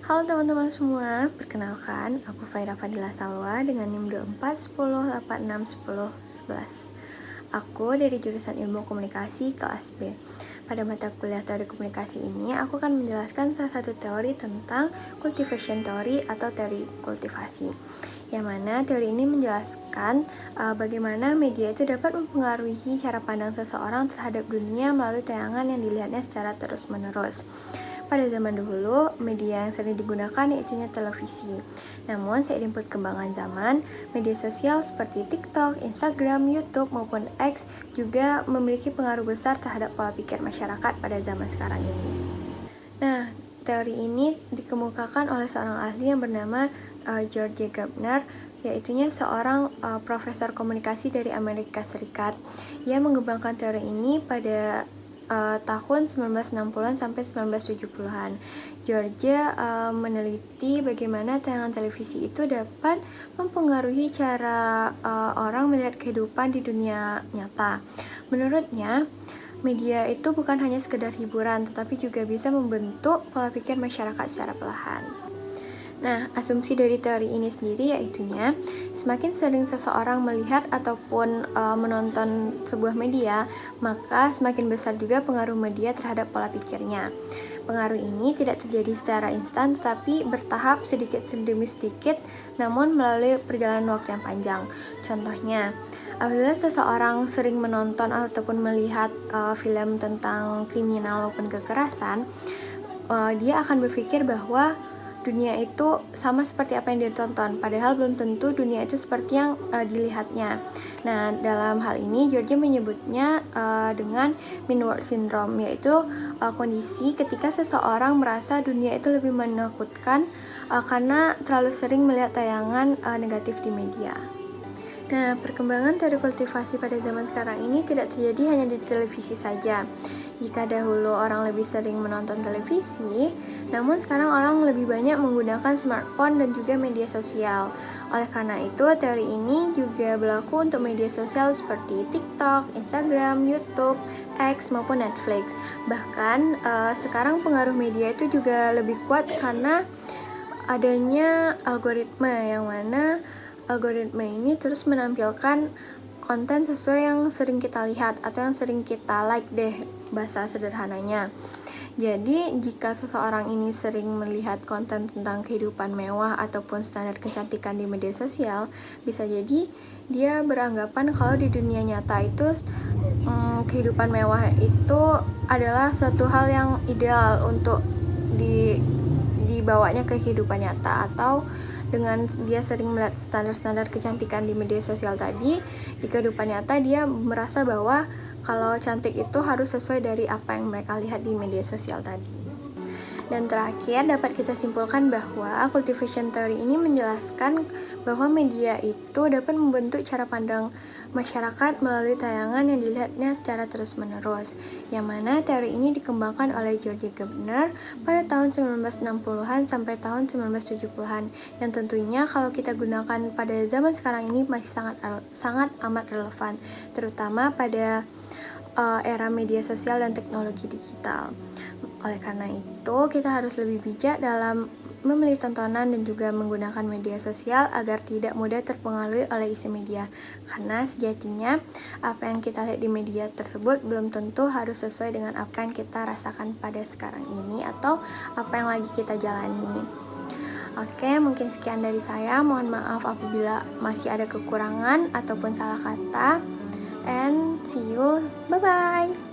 Halo teman-teman semua, perkenalkan aku Faira Fadila Salwa dengan NIM 2410861011. Aku dari jurusan Ilmu Komunikasi kelas B. Pada mata kuliah teori komunikasi ini, aku akan menjelaskan salah satu teori tentang cultivation theory atau teori kultivasi. Yang mana teori ini menjelaskan bagaimana media itu dapat mempengaruhi cara pandang seseorang terhadap dunia melalui tayangan yang dilihatnya secara terus-menerus. Pada zaman dahulu, media yang sering digunakan yaitu televisi. Namun, seiring perkembangan zaman, media sosial seperti TikTok, Instagram, YouTube, maupun X juga memiliki pengaruh besar terhadap pola pikir masyarakat pada zaman sekarang ini. Nah, teori ini dikemukakan oleh seorang ahli yang bernama George Gardner, yaitunya seorang profesor komunikasi dari Amerika Serikat. Ia mengembangkan teori ini pada tahun 1960-an sampai 1970-an. Georgia meneliti bagaimana tayangan televisi itu dapat mempengaruhi cara orang melihat kehidupan di dunia nyata. Menurutnya, media itu bukan hanya sekedar hiburan, tetapi juga bisa membentuk pola pikir masyarakat secara perlahan. Nah, asumsi dari teori ini sendiri yaitunya semakin sering seseorang melihat ataupun menonton sebuah media, maka semakin besar juga pengaruh media terhadap pola pikirnya. Pengaruh ini tidak terjadi secara instan tetapi bertahap sedikit demi sedikit, namun melalui perjalanan waktu yang panjang. Contohnya, apabila seseorang sering menonton ataupun melihat film tentang kriminal maupun kekerasan, dia akan berpikir bahwa dunia itu sama seperti apa yang dia tonton, padahal belum tentu dunia itu seperti yang dilihatnya. Nah, dalam hal ini George menyebutnya dengan mean world syndrome, yaitu kondisi ketika seseorang merasa dunia itu lebih menakutkan karena terlalu sering melihat tayangan negatif di media. Nah, perkembangan teori kultivasi pada zaman sekarang ini tidak terjadi hanya di televisi saja. Jika dahulu orang lebih sering menonton televisi, namun sekarang orang lebih banyak menggunakan smartphone dan juga media sosial. Oleh karena itu, teori ini juga berlaku untuk media sosial seperti TikTok, Instagram, YouTube, X, maupun Netflix. Bahkan, sekarang pengaruh media itu juga lebih kuat karena adanya algoritma, yang mana algoritma ini terus menampilkan konten sesuai yang sering kita lihat atau yang sering kita like deh, bahasa sederhananya. Jadi, jika seseorang ini sering melihat konten tentang kehidupan mewah ataupun standar kecantikan di media sosial, bisa jadi dia beranggapan kalau di dunia nyata itu kehidupan mewah itu adalah suatu hal yang ideal untuk dibawanya ke kehidupan nyata, atau dengan dia sering melihat standar-standar kecantikan di media sosial tadi, di kehidupan nyata dia merasa bahwa kalau cantik itu harus sesuai dari apa yang mereka lihat di media sosial tadi. Dan terakhir, dapat kita simpulkan bahwa cultivation theory ini menjelaskan bahwa media itu dapat membentuk cara pandang masyarakat melalui tayangan yang dilihatnya secara terus-menerus, yang mana teori ini dikembangkan oleh George Gardner pada tahun 1960-an sampai tahun 1970-an, yang tentunya kalau kita gunakan pada zaman sekarang ini masih sangat amat relevan, terutama pada era media sosial dan teknologi digital. Oleh karena itu, kita harus lebih bijak dalam memilih tontonan dan juga menggunakan media sosial agar tidak mudah terpengaruh oleh isi media. Karena sejatinya, apa yang kita lihat di media tersebut belum tentu harus sesuai dengan apa yang kita rasakan pada sekarang ini atau apa yang lagi kita jalani. Oke, mungkin sekian dari saya. Mohon maaf apabila masih ada kekurangan ataupun salah kata. And see you. Bye-bye.